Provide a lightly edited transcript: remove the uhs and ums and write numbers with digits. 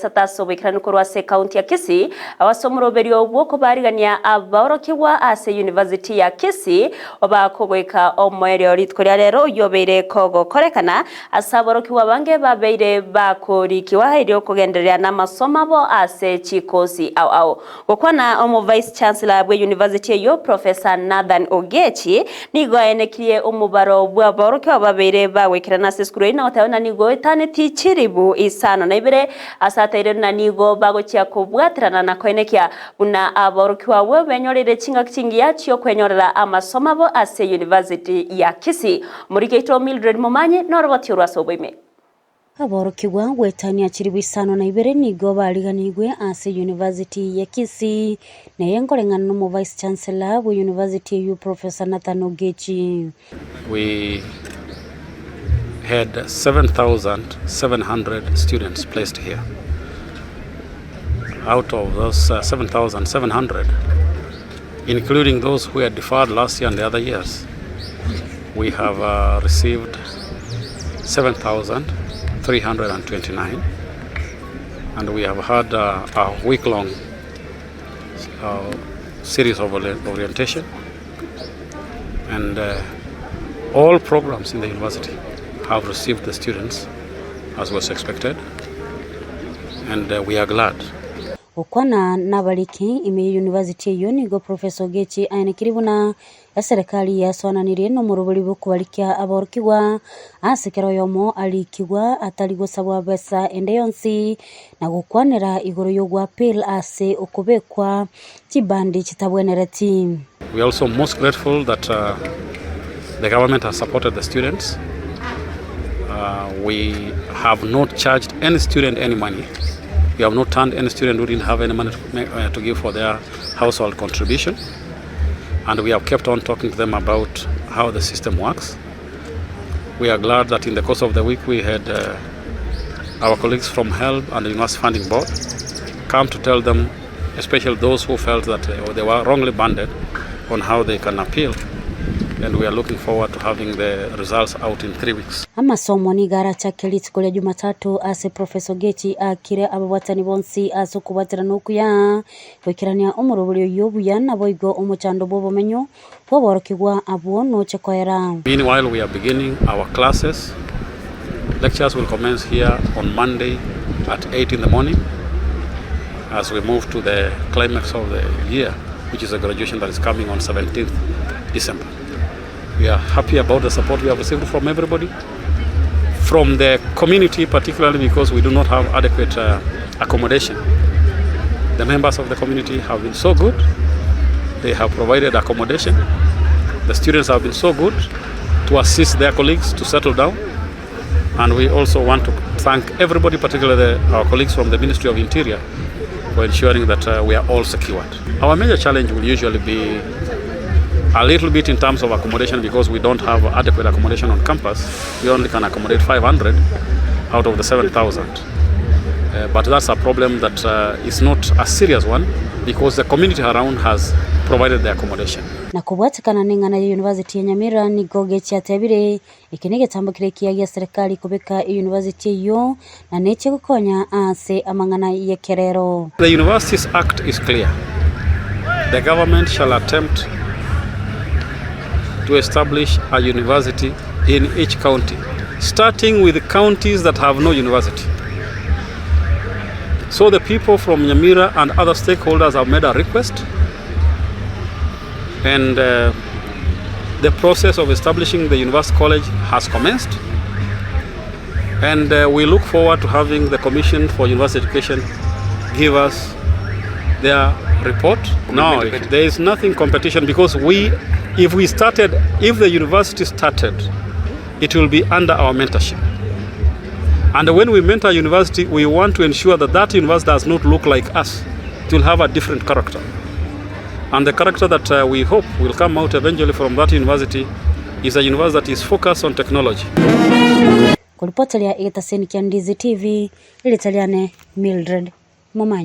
sataso wikirani kurwa se county ya Kisii awasomuroberio obwoko barigania abaorokiwa ase University ya Kisii obakogweka omwerio ritkoria rero yobeire kogo korekana asaborokiwa bange babeire bakorikiwa irio kugenderea na masomo bo ase chikosi au gukwana omo vice chancellor bwe university yo Professor Nathan Ogechi nigo enekirie omubaro bwa borokiwa babeire bagwikirana ase skuru ina otawona nigo etane tichiribu isano na ibere asateire na nigo bagochia kubwatirana na koenekia buna aborokiwa we benyorere chinga kingia chyo kwenyorera amasomo bo ase University ya Kisii murikeito Mildred Momanye norobotiro soboime aborokiwa wetania chiribu isano na ibere nigo bariganigwe ase University ya Kisii na yengorengana no vice chancellor wa university you Professor Nathan Ogechi. We had 7,700 students placed here. Out of those 7,700, including those who had deferred last year and the other years, we have received 7,329, and we have had a week-long series of orientation, and all programs in the university have received the students as was expected, and we are glad. Ukwana nabaliki ime university yo nigo Professor Ogechi ainekiribuna ya serikali ya swananire no murubuli bukubalikia aborokiwa asekero yomo alikiwa ataligosabwa besa endeyonsi na gukwanira igoro yo gwa appeal ase okubekwa kibandi kitabwenera team. We are also most grateful that the government has supported the students. We have not charged any student any money. We have not turned any student who didn't have any money to give for their household contribution. And we have kept on talking to them about how the system works. We are glad that in the course of the week we had our colleagues from HELB and the University Funding Board come to tell them, especially those who felt that they were wrongly banded, on how they can appeal. And we are looking forward to having the results out in 3 weeks. Amasomo ni gara chakeli tikolia Jumatatu ase Professor Ogechi akire abawatani bonsi aso kubatira nokuya wekirania omurobulyo yobuya naboigo omuchando bobomenyo boborokigwa abo no chekoera. Meanwhile, we are beginning our classes. Lectures will commence here on Monday at 8 in the morning as we move to the climax of the year, which is a graduation that is coming on 17th December. We are happy about the support we have received from everybody, from the community particularly because we do not have adequate accommodation. The members of the community have been so good. They have provided accommodation. The students have been so good to assist their colleagues to settle down. And we also want to thank everybody, particularly our colleagues from the Ministry of Interior, for ensuring that we are all secured. Our major challenge will usually be a little bit in terms of accommodation because we don't have adequate accommodation on campus. We only can accommodate 500 out of the 7,000. But that's a problem that is not a serious one because the community around has provided the accommodation. Na kubwatikana ningana University ya Nyamira ni Ogechi atebire ikinege tambukire kiagia serikali kubeka university yo na neche gukonya ase amangana yekerero. The Universities Act is clear. The government shall attempt to establish a university in each county, starting with the counties that have no university. So the people from Nyamira and other stakeholders have made a request, and the process of establishing the university college has commenced, and we look forward to having the Commission for University Education give us their report. No, there is nothing competition because if the university started, it will be under our mentorship. And when we mentor a university, we want to ensure that that university does not look like us. It will have a different character. And the character that we hope will come out eventually from that university is a university that is focused on technology. Kulipotelea itaseniki ya Ndizi TV, ilitaliane Mildred Momanye.